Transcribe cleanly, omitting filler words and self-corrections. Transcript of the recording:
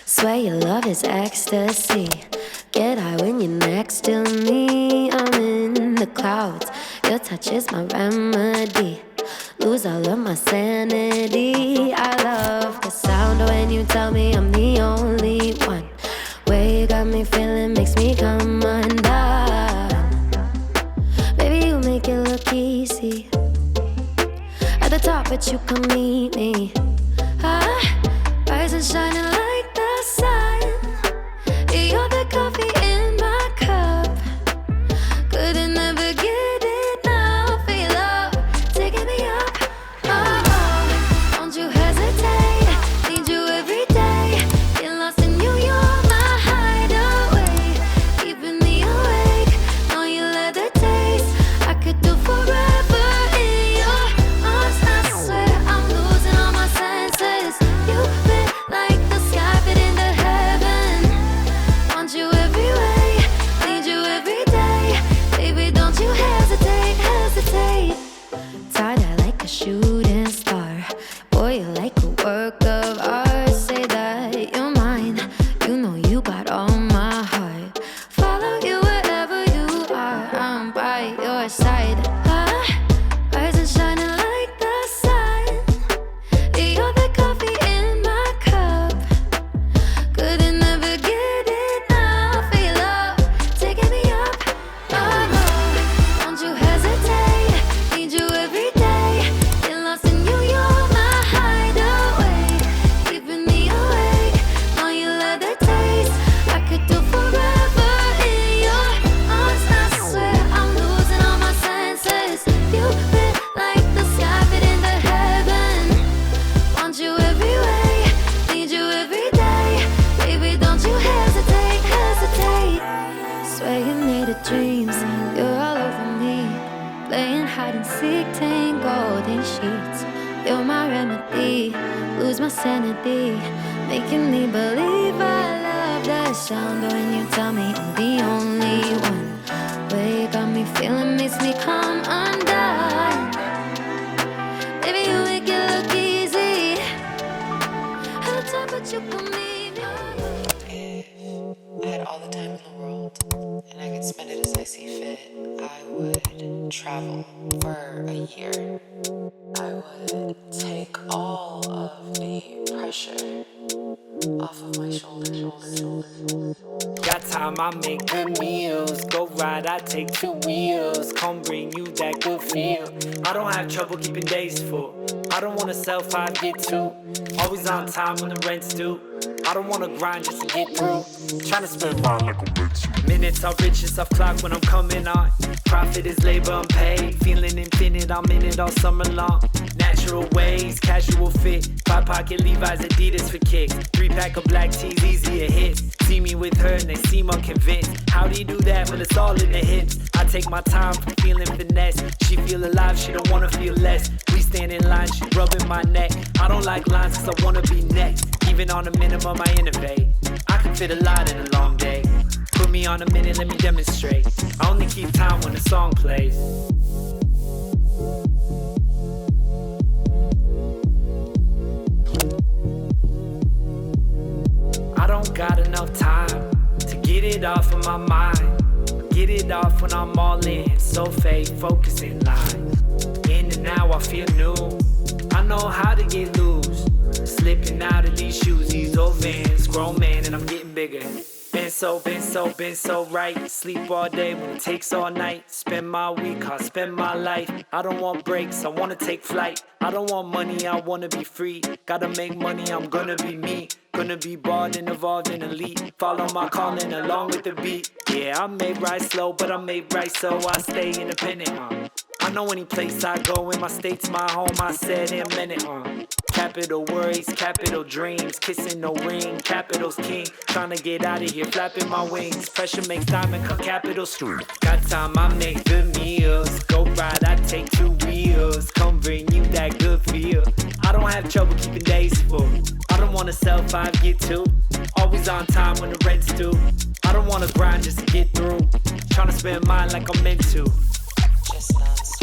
Swear your love is ecstasy. Get high when you're next to me. I'm in the clouds. Your touch is my remedy. Lose all of my sanity. I love the sound when you tell me I'm the only one. Way you got me feeling makes me come undone. Baby, you make it look easy. At the top, but you come meet me. Rise and shining like the sun. You're the coffee in my cup. Couldn't never get enough of your love, taking me up. Oh, don't you hesitate. Need you every day. Get lost in you, you're my hideaway. Keeping me awake. Know you love the taste. I could do forever in your arms. I swear I'm losing all my senses. You fit like the sky fit into heaven. Want you every way. Need you every day. Baby, don't you hesitate, hesitate. Tied like a shooting star. Boy, you're like a work of art. Say that you're mine. You know you got all my heart. Follow you wherever you are. I'm by your side. Rise and shining like the sun. You're the coffee in my cup. Couldn't never get enough of your love, taking me up. Oh, don't you hesitate. Need you every day. Get lost in you, you're my hideaway. Keeping me awake. Know you love the taste. I could do forever in your arms. I swear I'm losing all my senses. You fit like the sky fit into heaven. Want you every way. Need you every day. Baby, don't you hesitate, hesitate. Swear you made of dreams. You're all over me. Playing hide and seek, tangled in sheets. You're my remedy. Lose my sanity. Making me believe I love the sound when you tell me I'm the only one. Way you got me feeling makes me come undone. Baby, you make it look easy. At the top, but you put me down. If I had all the time in the world and I could spend it as I see fit, I would travel for a year. I would take all of the pressure off of my shoulders. Got time, I make good meals. Go ride, I take 2 wheels. Come bring you that good feel. I don't have trouble keeping days full. I don't wanna sell 5, get 2. Always on time when the rent's due. I don't wanna grind just to get through. Tryna spend mine like a bitch. Minutes are riches off clock when I'm coming on. Profit is labor unpaid. Feeling infinite, I'm in it all summer long. Natural ways, casual fit. 5-pocket Levi's, Adidas for kicks. 3-pack of black tees, easier hits. See me with her and they seem unconvinced. How do you do that when it's all in the hips? I take my time for feeling finesse. She feel alive, she don't wanna feel less. We stand in line, she rubbing my neck. I don't like lines cause I wanna be next. Even on a minimum, I innovate. I can fit a lot in a long day. Put me on a minute, let me demonstrate. I only keep time when the song plays. I don't got enough time to get it off of my mind. Get it off when I'm all in. So fake, focus in line. In and out, I feel new. I know how to get loose. Slipping out of these shoes, these old Vans. Grown man and I'm getting bigger. Been so right. Sleep all day when it takes all night. Spend my week, I spend my life. I don't want breaks, I wanna take flight. I don't want money, I wanna be free. Gotta make money, I'm gonna be me. Gonna be bald and evolved and elite. Follow my calling along with the beat. Yeah, I may ride slow, but I may right so I stay independent. I know any place I go in my state's my home, I said in a minute. Capital worries, capital dreams. Kissing no ring, capital's king. Tryna get out of here, flapping my wings. Pressure makes diamond cut capital street. Got time, I make good meals. Go ride, I take 2 wheels. Come bring you that good feel. I don't have trouble keeping days full. I don't wanna sell 5, get 2. Always on time when the rent's due. I don't wanna grind just to get through. Tryna spend mine like I'm meant to. Just nonsense.